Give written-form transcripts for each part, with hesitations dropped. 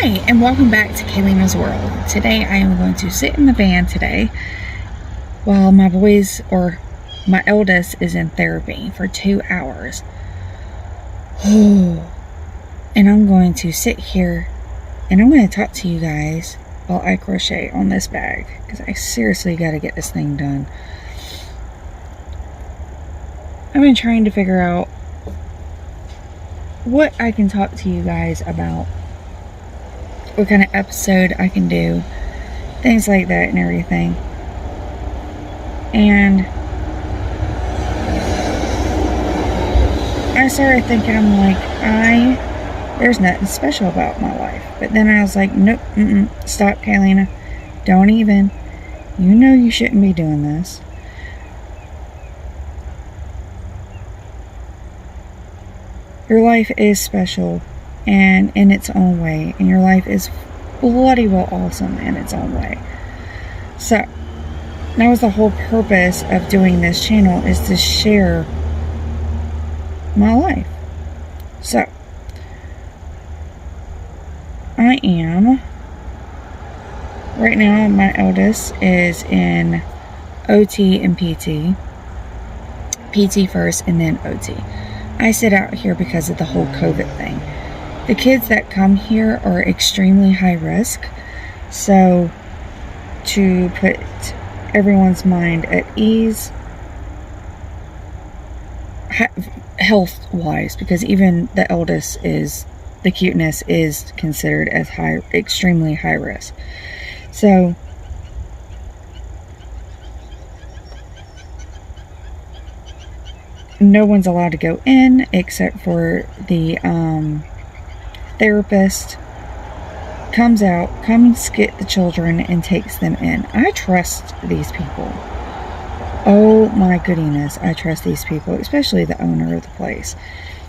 Hi, and welcome back to Kayleena's World. Today I am going to sit in the van today while my boys, or my eldest, is in therapy for 2 hours. And I'm going to sit here and I'm going to talk to you guys while I crochet on this bag, because I seriously got to get this thing done. I've been trying to figure out what I can talk to you guys about, what kind of episode I can do, things like that and everything. And I started thinking, I'm like, there's nothing special about my life. But then I was like, nope, stop, Kayleena. Don't even. You know you shouldn't be doing this. Your life is special and in its own way, and your life is bloody well awesome in its own way. So that was the whole purpose of doing this channel, is to share my life. So I am right now, my eldest is in OT and PT first and then OT. I sit out here because of the whole COVID thing. The kids that come here are extremely high risk, so to put everyone's mind at ease, health-wise, because even the eldest the cuteness is considered as extremely high risk. So no one's allowed to go in except for the therapist comes out, comes get the children and takes them in. I trust these people. Oh my goodness, I trust these people, especially the owner of the place.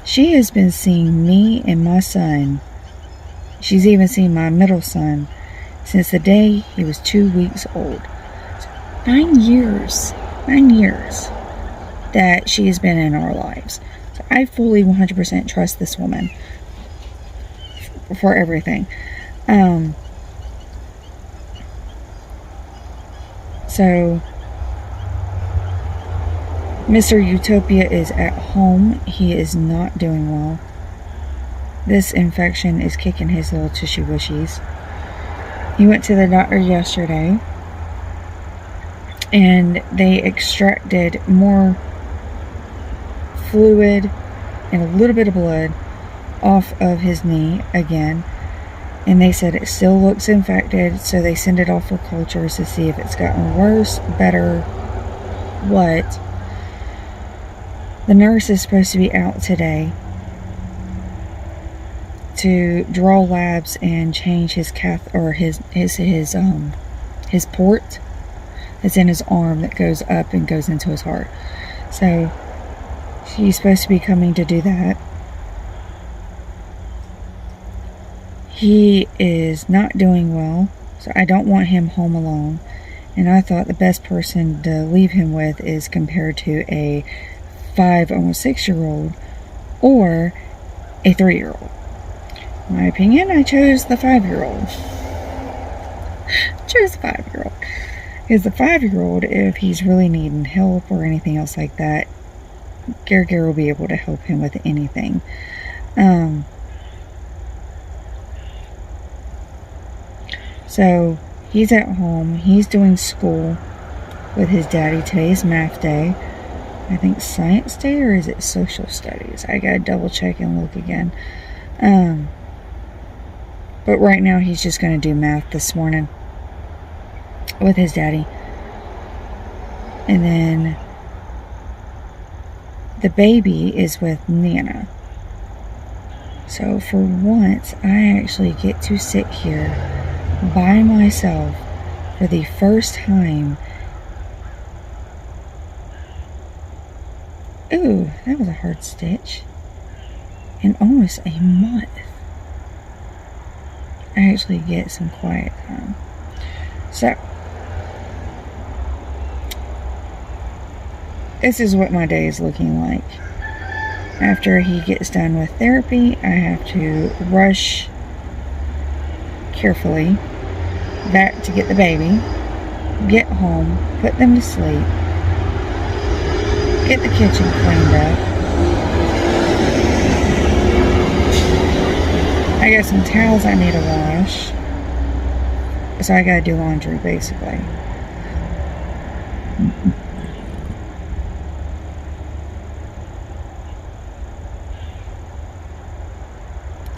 She has been seeing me and my son. She's even seen my middle son since the day he was 2 weeks old. 9 years that she has been in our lives. So I fully 100% trust this woman for everything. So Mr. Utopia is at home. He is not doing well. This infection is kicking his little tushy wishies. He went to the doctor yesterday and they extracted more fluid and a little bit of blood off of his knee again, and they said it still looks infected, so they send it off for cultures to see if it's gotten worse, better, what. The nurse is supposed to be out today to draw labs and change his his port that's in his arm that goes up and goes into his heart. So she's supposed to be coming to do that. He is not doing well, so I don't want him home alone. And I thought the best person to leave him with is compared to a 5, almost 6-year-old or a 3-year-old. In my opinion, I chose the 5-year-old. Because the 5-year-old, if he's really needing help or anything else like that, Gare will be able to help him with anything. So he's at home. He's doing school with his daddy. Today's math day. I think science day, or is it social studies? I gotta double check and look again. But right now he's just gonna do math this morning with his daddy. And then the baby is with Nana. So for once, I actually get to sit here by myself for the first time. Ooh, that was a hard stitch. In almost a month, I actually get some quiet time. So this is what my day is looking like. After he gets done with therapy, I have to rush carefully back to get the baby, get home, put them to sleep, get the kitchen cleaned up. I got some towels I need to wash, so I gotta do laundry basically.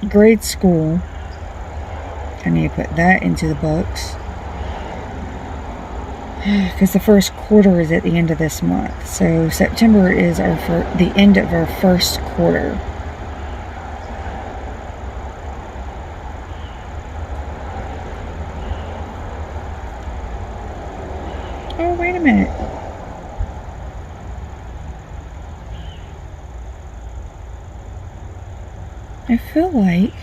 Grade school, I need to put that into the books because the first quarter is at the end of this month. So September is the end of our first quarter. Oh, wait a minute. I feel like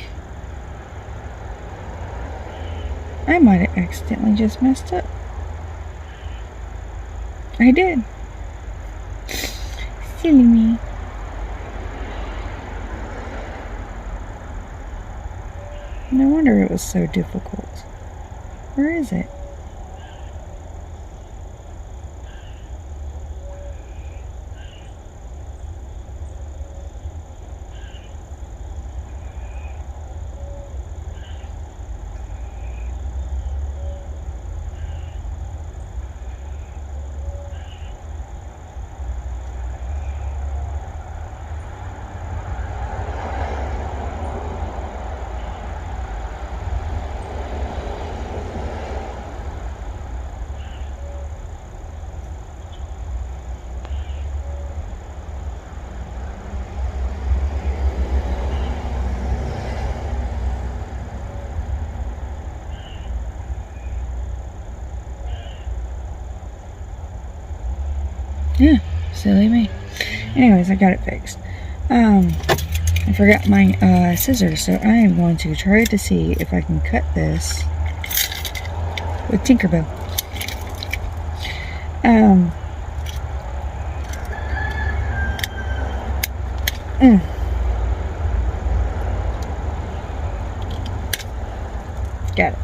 I might have accidentally just messed up. I did. Silly me. No wonder it was so difficult. Where is it? Yeah, silly me. Anyways, I got it fixed. I forgot my scissors, so I am going to try to see if I can cut this with Tinkerbell. Got it.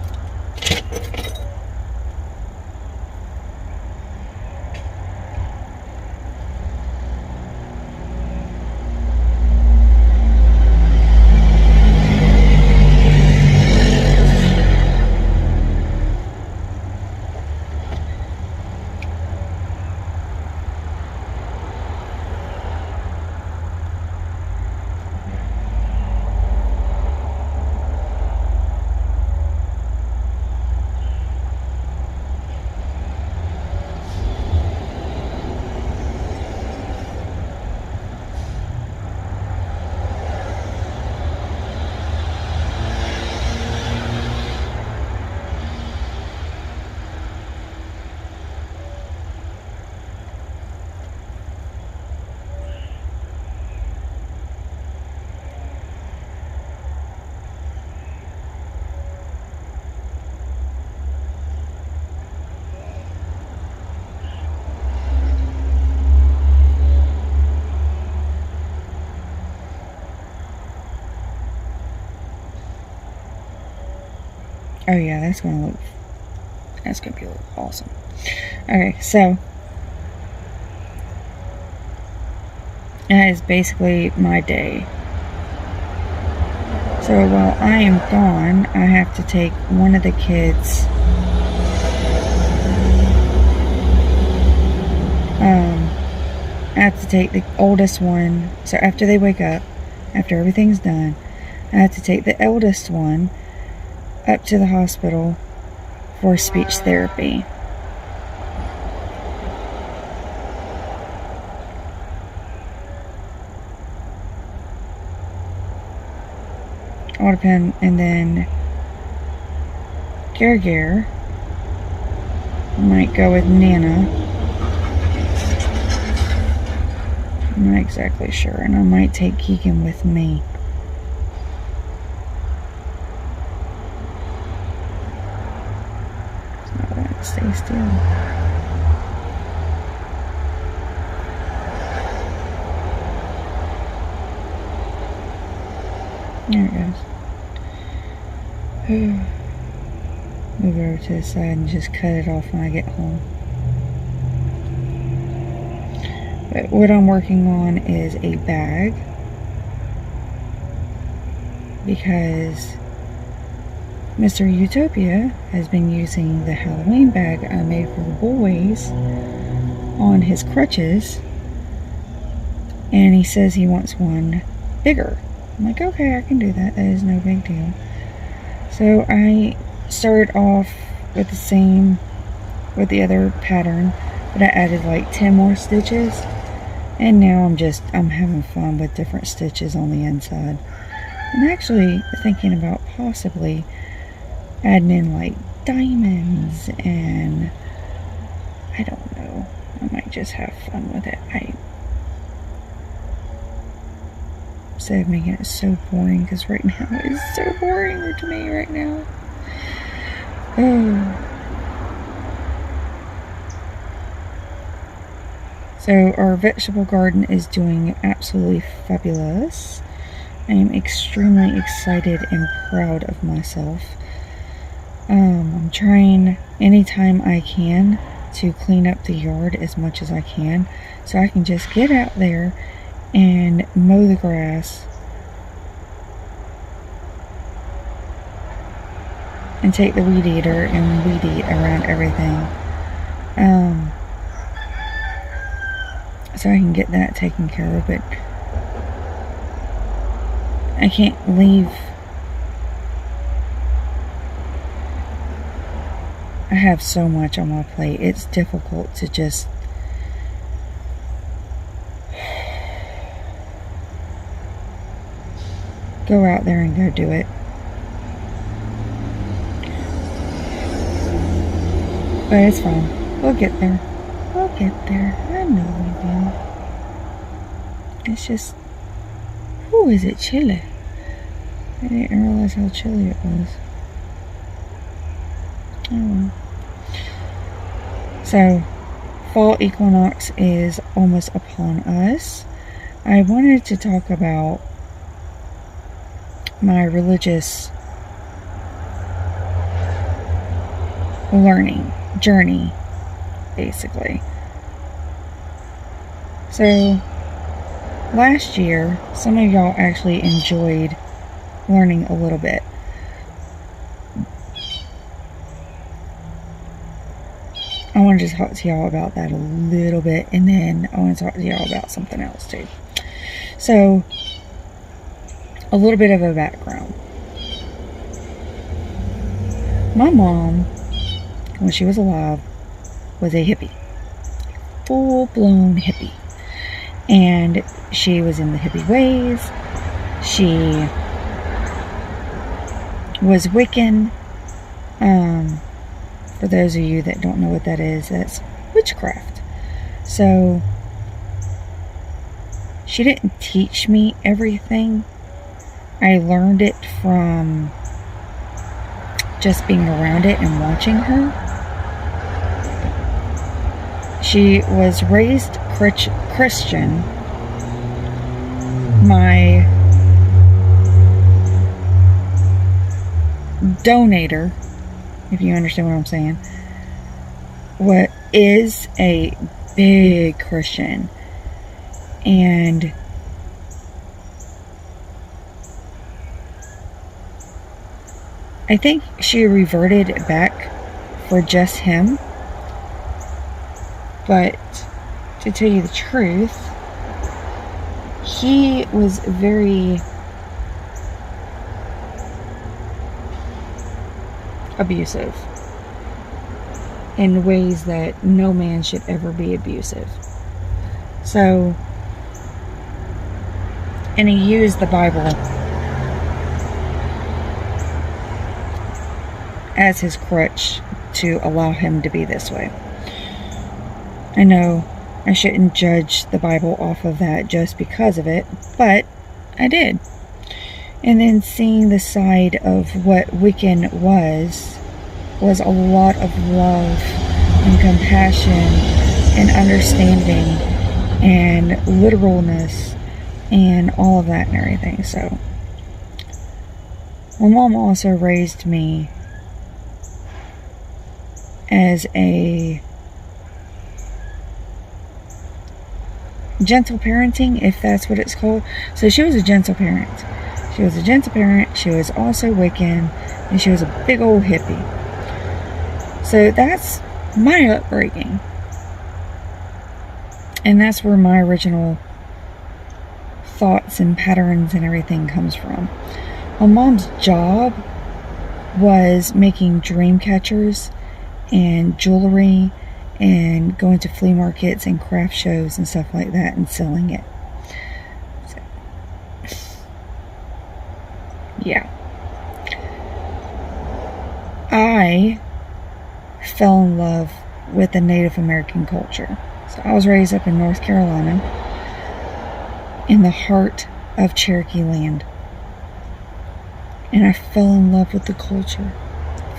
Oh yeah, that's gonna be awesome. Okay, so that is basically my day. So while I am gone, I have to take one of the kids I have to take the oldest one. So after they wake up, after everything's done, I have to take the eldest one up to the hospital for speech therapy. Autopen, and then Gare might go with Nana. I'm not exactly sure, and I might take Keegan with me. It's not that. Stay still. There it goes. move it over to the side and just cut it off when I get home. But what I'm working on is a bag, because Mr. Utopia has been using the Halloween bag I made for the boys on his crutches, and he says he wants one bigger. I'm like, okay, I can do that. That is no big deal. So I started off with the same, with the other pattern, but I added like 10 more stitches, and now I'm having fun with different stitches on the inside. I'm actually thinking about possibly adding in like diamonds, and I don't know, I might just have fun with it. Instead of making it so boring, because right now it's so boring to me right now. Oh. So our vegetable garden is doing absolutely fabulous. I am extremely excited and proud of myself. I'm trying anytime I can to clean up the yard as much as I can, so I can just get out there and mow the grass and take the weed eater and weed eat around everything, so I can get that taken care of. But I can't leave. I have so much on my plate. It's difficult to just go out there and go do it. But it's fine. We'll get there. We'll get there. I know we will. It's just, ooh, is it chilly? I didn't realize how chilly it was. Oh well. So, fall equinox is almost upon us. I wanted to talk about my religious learning journey, basically. So, last year, some of y'all actually enjoyed learning a little bit. I wanted to talk to y'all about that a little bit, and then I want to talk to y'all about something else too. So, a little bit of a background. My mom, when she was alive, was a hippie. Full-blown hippie. And she was in the hippie ways. She was Wiccan. For those of you that don't know what that is, that's witchcraft. So, she didn't teach me everything. I learned it from just being around it and watching her. She was raised Christian. My donator, if you understand what I'm saying, what is a big Christian, and I think she reverted back for just him. But to tell you the truth, he was very abusive in ways that no man should ever be abusive. So, and he used the Bible as his crutch to allow him to be this way. I know I shouldn't judge the Bible off of that just because of it, but I did. And then seeing the side of what Wiccan was a lot of love and compassion and understanding and literalness and all of that and everything. So, my mom also raised me as a gentle parenting, if that's what it's called. So she was a gentle parent. She was a gentle parent. She was also Wiccan, and she was a big old hippie. So that's my upbringing. And that's where my original thoughts and patterns and everything comes from. My mom's job was making dream catchers and jewelry and going to flea markets and craft shows and stuff like that and selling it. So, yeah. I fell in love with the Native American culture. So I was raised up in North Carolina, in the heart of Cherokee land. And I fell in love with the culture,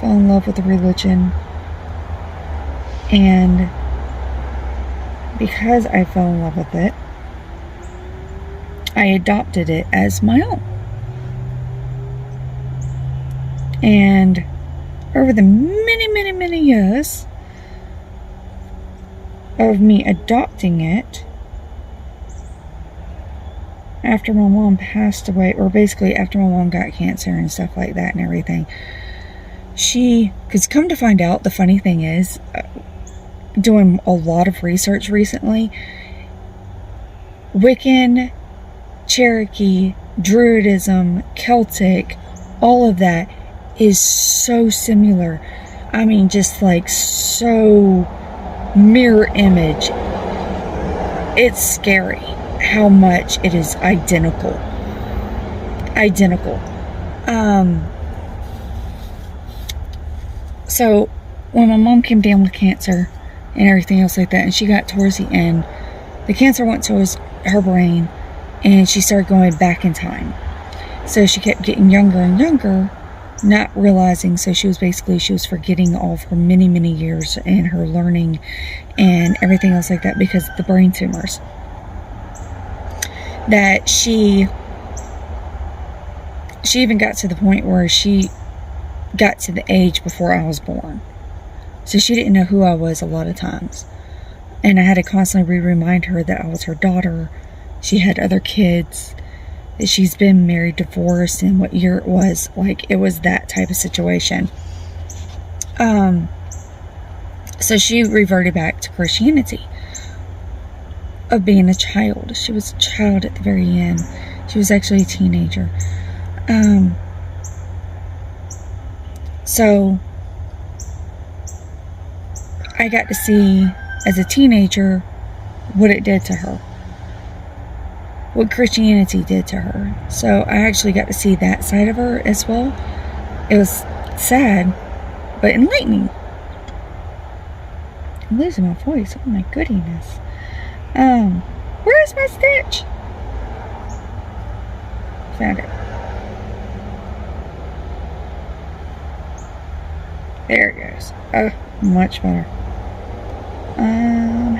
fell in love with the religion. And because I fell in love with it, I adopted it as my own. And over the many years of me adopting it, after my mom passed away, or basically after my mom got cancer and stuff like that and everything, because come to find out, the funny thing is, doing a lot of research recently, Wiccan, Cherokee, Druidism, Celtic, all of that is so similar. I mean, just like so mirror image. It's scary how much it is identical. So when my mom came down with cancer and everything else like that, and she got towards the end, the cancer went towards her brain, and she started going back in time. So she kept getting younger and younger, not realizing. So she was forgetting all of her many years and her learning and everything else like that, because of the brain tumors that she even got to the point where she got to the age before I was born. So she didn't know who I was a lot of times. And I had to constantly remind her that I was her daughter. She had other kids, that she's been married, divorced, and what year it was. Like, it was that type of situation. So she reverted back to Christianity of being a child. She was a child at the very end. She was actually a teenager. So I got to see as a teenager what it did to her, what Christianity did to her. So I actually got to see that side of her as well. It was sad, but enlightening. I'm losing my voice. Oh my goodness. Where is my stitch? Found it. There it goes. Oh, much better.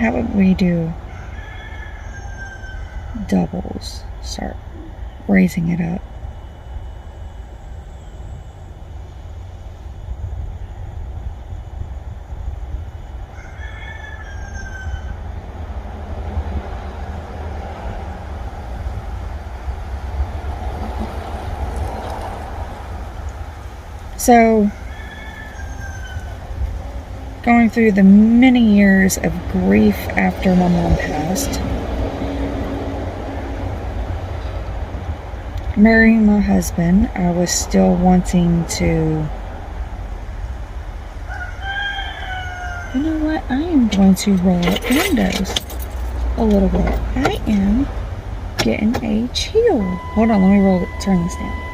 How would we do doubles? Start raising it up. So, going through the many years of grief after my mom passed, marrying my husband, I was still wanting to, you know what, I am going to roll up the windows a little bit. I am getting a chill. Hold on, let me turn this down.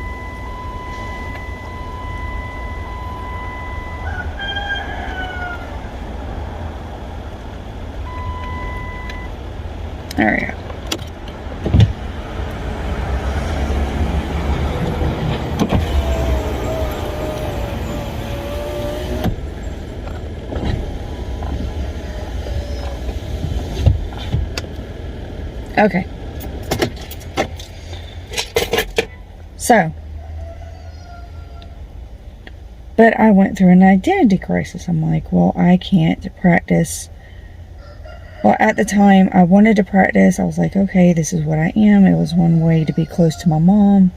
There we go. Okay. So, But I went through an identity crisis. I'm like, well, I can't practice. Well, at the time, I wanted to practice. I was like, okay, this is what I am. It was one way to be close to my mom.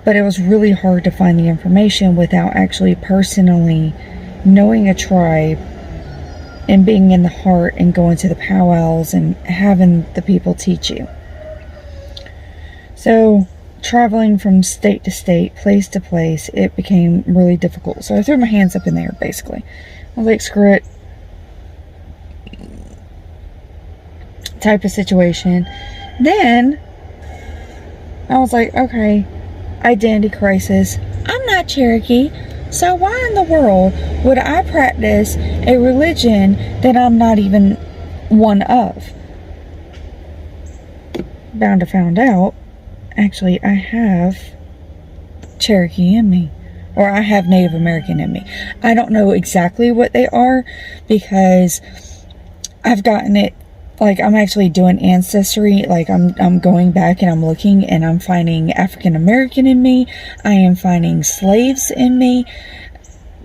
But it was really hard to find the information without actually personally knowing a tribe and being in the heart and going to the powwows and having the people teach you. So traveling from state to state, place to place, it became really difficult. So I threw my hands up in there, basically. I was like, screw it. Type of situation. Then I was like, okay, identity crisis. I'm not Cherokee, so why in the world would I practice a religion that I'm not even one of? Bound to find out, actually, I have Cherokee in me, or I have Native American in me. I don't know exactly what they are because I've gotten it. Like, I'm actually doing ancestry. Like, I'm going back and I'm looking and I'm finding African American in me. I am finding slaves in me.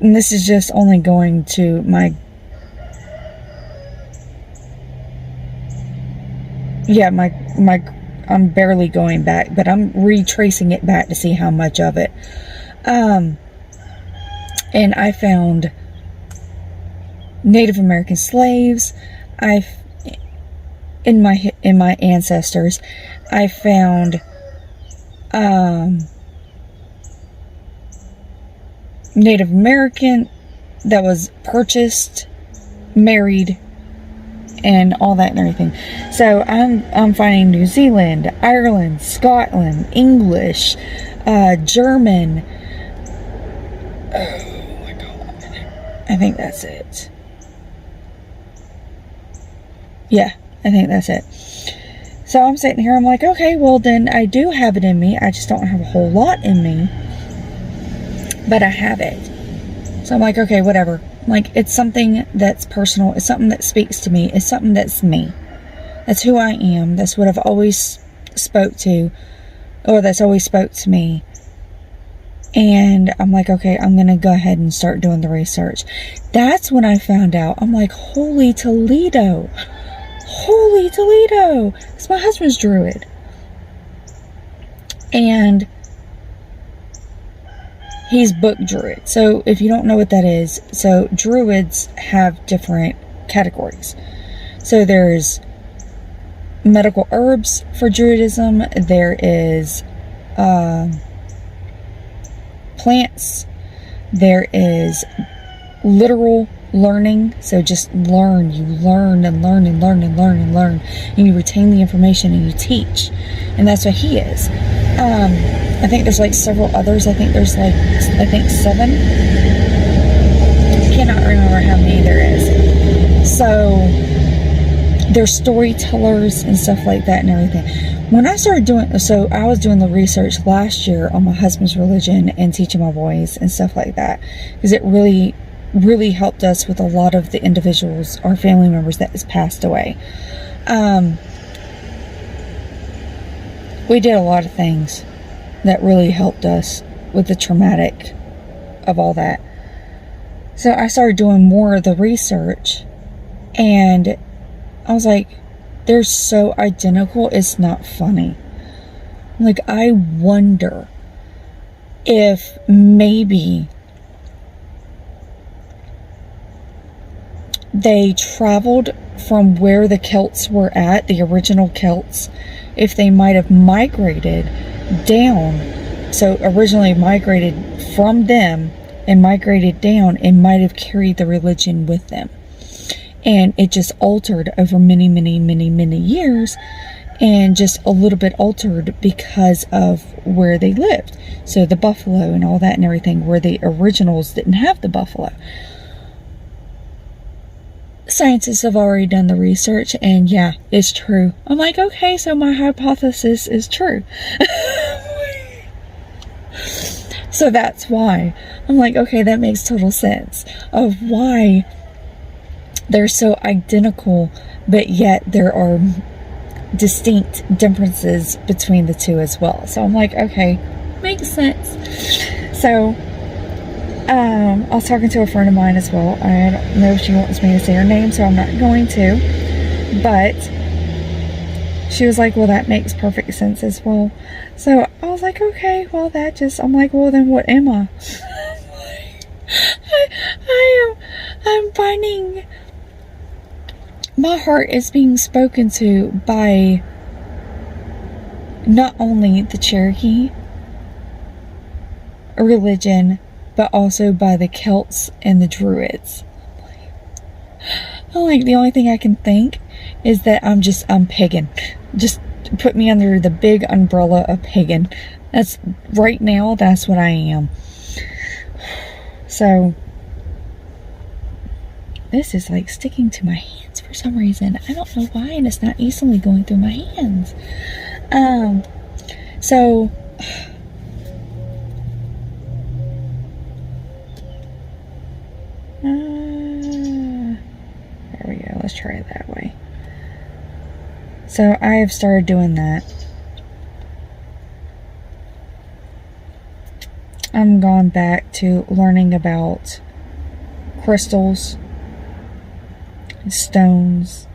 And this is just only going to my... Yeah, I'm barely going back, but I'm retracing it back to see how much of it. And I found Native American slaves. In my ancestors, I found Native American that was purchased, married, and all that and everything. So I'm finding New Zealand, Ireland, Scotland, English, German. Oh my God, I think that's it. Yeah, I think that's it. So I'm sitting here, I'm like, okay, well then I do have it in me. I just don't have a whole lot in me, but I have it. So I'm like, okay, whatever. Like, it's something that's personal. It's something that speaks to me. It's something that's me. That's who I am. That's what I've always spoke to, or that's always spoke to me. And I'm like, okay, I'm going to go ahead and start doing the research. That's when I found out. I'm like, holy Toledo. Holy Toledo. It's my husband's druid. And he's book druid. So if you don't know what that is, so druids have different categories. So there's medical herbs for druidism. There is plants. There is literal learning. So just learn. You learn and learn and learn and learn and learn. And you retain the information and you teach. And that's what he is. I think there's like several others. I think there's like, 7. I cannot remember how many there is. So there's storytellers and stuff like that and everything. When I started doing, so I was doing the research last year on my husband's religion and teaching my boys and stuff like that. Because it really, really helped us with a lot of the individuals, our family members that has passed away. We did a lot of things that really helped us with the traumatic of all that. So I started doing more of the research, and I was like, they're so identical, it's not funny. Like, I wonder if maybe they traveled from where the Celts were at, the original Celts, if they might have migrated down. So originally migrated from them and migrated down and might have carried the religion with them. And it just altered over many, many, many, many years, and just a little bit altered because of where they lived. So the buffalo and all that and everything, where the originals didn't have the buffalo. Scientists have already done the research, and yeah, it's true. I'm like, okay, so my hypothesis is true. So that's why. I'm like, okay, that makes total sense of why they're so identical, but yet there are distinct differences between the two as well. So I'm like, okay, makes sense. So, I was talking to a friend of mine as well. I don't know if she wants me to say her name, so I'm not going to. But she was like, well, that makes perfect sense as well. So I was like, okay, well, I'm like, well, then what am I? I'm finding my heart is being spoken to by not only the Cherokee religion, but also by the Celts and the Druids. I'm like, the only thing I can think is that I'm pagan. Just put me under the big umbrella of pagan. Right now, that's what I am. So, this is like sticking to my hands for some reason. I don't know why, and it's not easily going through my hands. So, there we go. Let's try it that way. So I have started doing that. I'm gone back to learning about crystals, stones.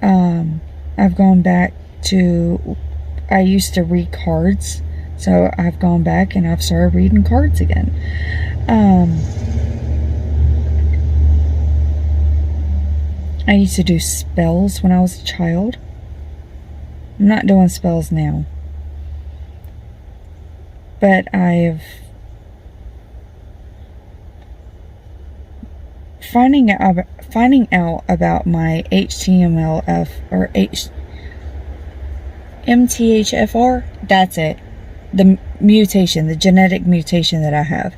I've gone back to, I used to read cards, so I've gone back and I've started reading cards again. I used to do spells when I was a child. I'm not doing spells now. But I've finding out about my HTMLF or MTHFR, that's it. The mutation, the genetic mutation that I have.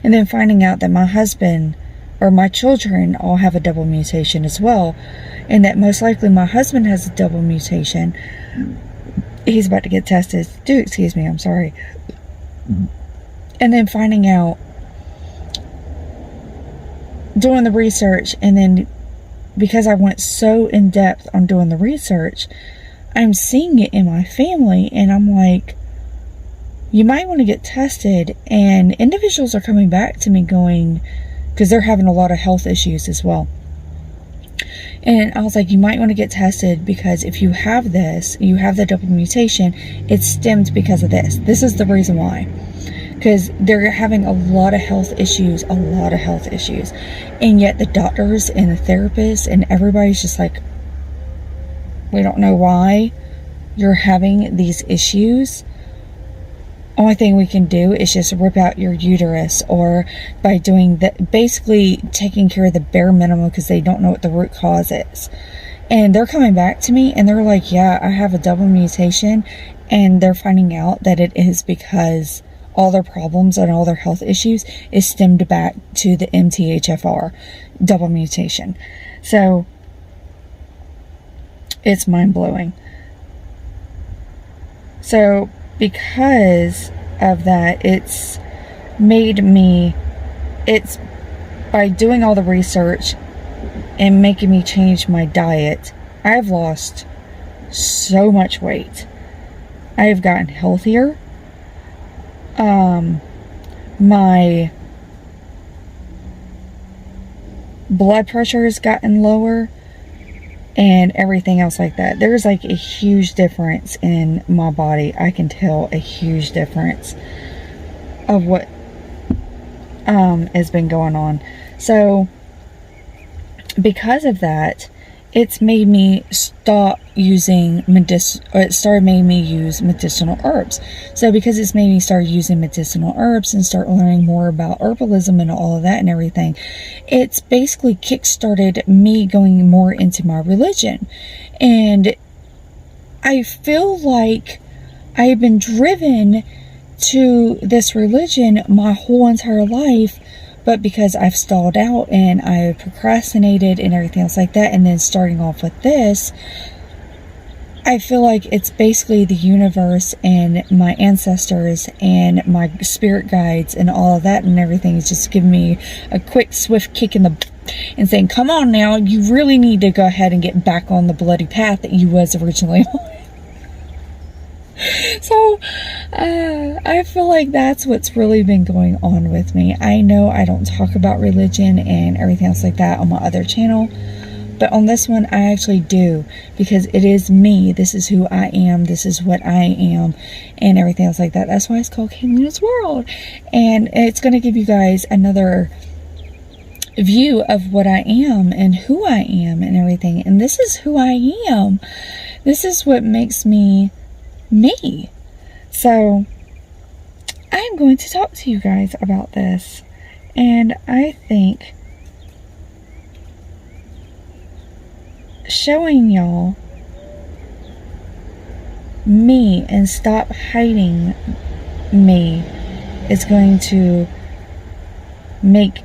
And then finding out that my husband or my children all have a double mutation as well, and that most likely my husband has a double mutation. He's about to get tested. Excuse me, I'm sorry. And then finding out, doing the research, and then because I went so in depth on doing the research, I'm seeing it in my family, and I'm like, you might want to get tested. And individuals are coming back to me going, because they're having a lot of health issues as well. And I was like, you might want to get tested, because if you have this, you have the double mutation, it's stemmed because of this. This is the reason why. Because they're having a lot of health issues, And yet the doctors and the therapists and everybody's just like, we don't know why you're having these issues. Only thing we can do is just rip out your uterus, or by doing that, basically taking care of the bare minimum, because they don't know what the root cause is. And they're coming back to me and they're like, yeah, I have a double mutation. And they're finding out that it is because all their problems and all their health issues is stemmed back to the MTHFR double mutation. So it's mind-blowing. So because of that, it's by doing all the research and making me change my diet, I've lost so much weight. I have gotten healthier. My blood pressure has gotten lower, and everything else like that. There's like a huge difference in my body. I can tell a huge difference of what has been going on. So because of that, it's made me stop using it started making me use medicinal herbs. So because it's made me start using medicinal herbs and start learning more about herbalism and all of that and everything, it's basically kickstarted me going more into my religion. And I feel like I've been driven to this religion my whole entire life, but because I've stalled out and I've procrastinated and everything else like that, and then starting off with this, I feel like it's basically the universe and my ancestors and my spirit guides and all of that and everything is just giving me a quick, swift kick in the and saying, come on now, you really need to go ahead and get back on the bloody path that you was originally on. So I feel like that's what's really been going on with me. I know I don't talk about religion and everything else like that on my other channel, but on this one I actually do, because it is me. This is who I am. This is what I am and everything else like that. That's why it's called Kayleena's World. And it's going to give you guys another view of what I am and who I am and everything. And this is who I am. This is what makes me me. So I'm going to talk to you guys about this, and I think showing y'all me and stop hiding me is going to make,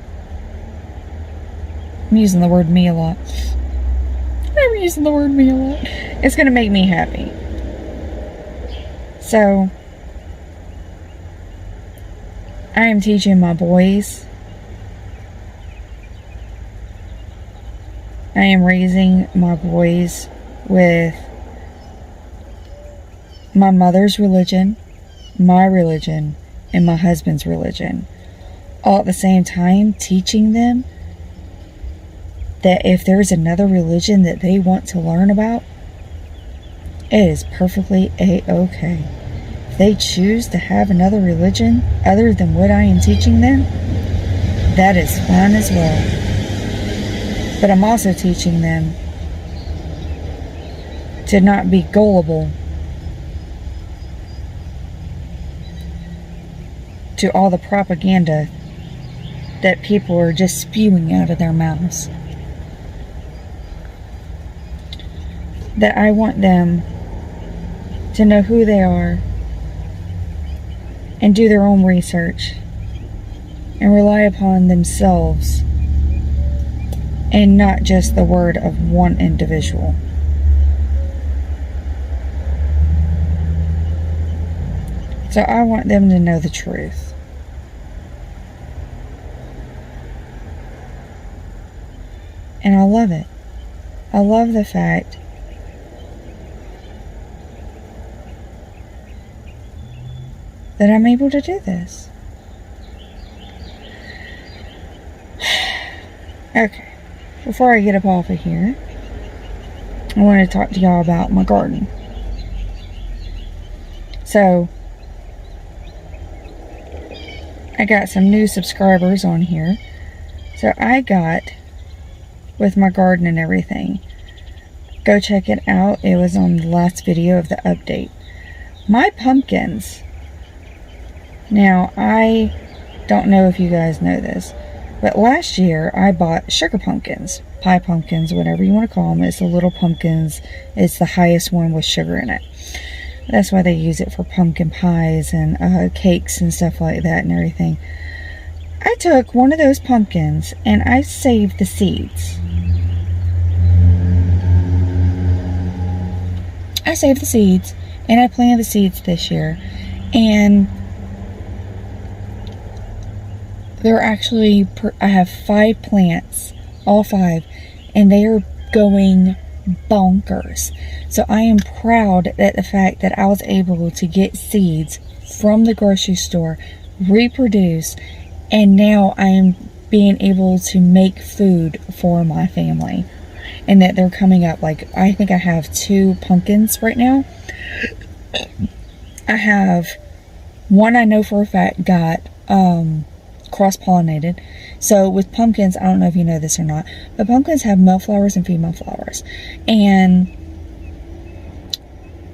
I'm using the word me a lot. I'm using the word me a lot. It's going to make me happy. So I am teaching my boys. I am raising my boys with my mother's religion, my religion, and my husband's religion. All at the same time, teaching them that if there's another religion that they want to learn about, it is perfectly a-okay. If they choose to have another religion other than what I am teaching them, that is fine as well. But I'm also teaching them to not be gullible to all the propaganda that people are just spewing out of their mouths. That I want them to know who they are and do their own research and rely upon themselves and not just the word of one individual. So I want them to know the truth. And I love it. I love the fact that I'm able to do this. Okay, before I get up off of here, I want to talk to y'all about my garden. So, I got some new subscribers on here. So I got, with my garden and everything, go check it out. It was on the last video of the update. My pumpkins. Now, I don't know if you guys know this, but last year I bought sugar pumpkins, pie pumpkins, whatever you want to call them. It's the little pumpkins. It's the highest one with sugar in it. That's why they use it for pumpkin pies and cakes and stuff like that and everything. I took one of those pumpkins and I saved the seeds. I saved the seeds and I planted the seeds this year. And there are actually, I have 5 plants, all 5, and they are going bonkers. So I am proud at the fact that I was able to get seeds from the grocery store, reproduce, and now I am being able to make food for my family. And that they're coming up. Like, I think I have 2 pumpkins right now. I have one I know for a fact got cross-pollinated. So with pumpkins, I don't know if you know this or not, but pumpkins have male flowers and female flowers. And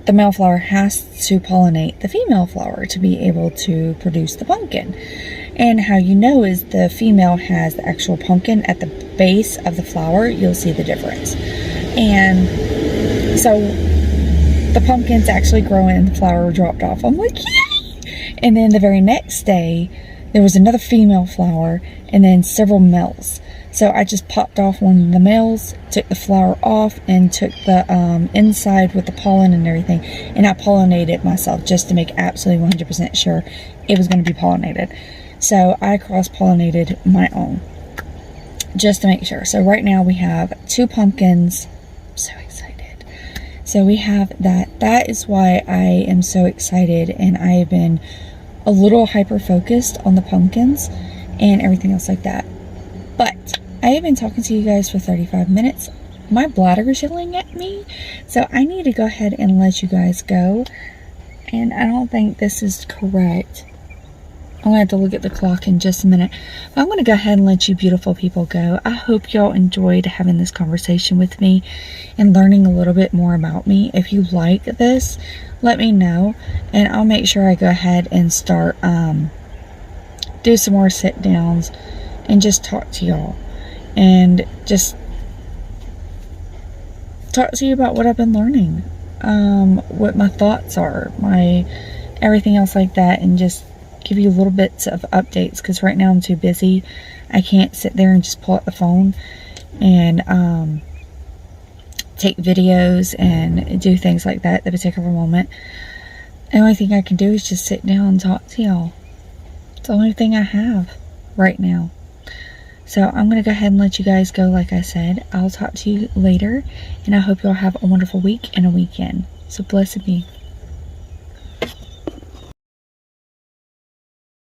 the male flower has to pollinate the female flower to be able to produce the pumpkin. And how you know is the female has the actual pumpkin at the base of the flower. You'll see the difference. And so the pumpkin's actually growing and the flower dropped off. I'm like, yay! And then the very next day, there was another female flower and then several males. So I just popped off one of the males, took the flower off, and took the inside with the pollen and everything. And I pollinated it myself just to make absolutely 100% sure it was going to be pollinated. So I cross-pollinated my own just to make sure. So right now we have 2 pumpkins. I'm so excited. So we have that that is why I am so excited, and I have been a little hyper focused on the pumpkins and everything else like that. But I have been talking to you guys for 35 minutes. My bladder is yelling at me, so I need to go ahead and let you guys go. And I don't think this is correct. I'm gonna have to look at the clock in just a minute. But I'm gonna go ahead and let you beautiful people go. I hope y'all enjoyed having this conversation with me and learning a little bit more about me. If you like this, let me know, and I'll make sure I go ahead and start do some more sit downs and just talk to y'all and just talk to you about what I've been learning, what my thoughts are, my everything else like that, and just give you little bits of updates, because right now I'm too busy. I can't sit there and just pull out the phone and take videos and do things like that at a particular moment. The only thing I can do is just sit down and talk to y'all. It's the only thing I have right now. So I'm going to go ahead and let you guys go. Like I said, I'll talk to you later, and I hope y'all have a wonderful week and a weekend. So blessed be.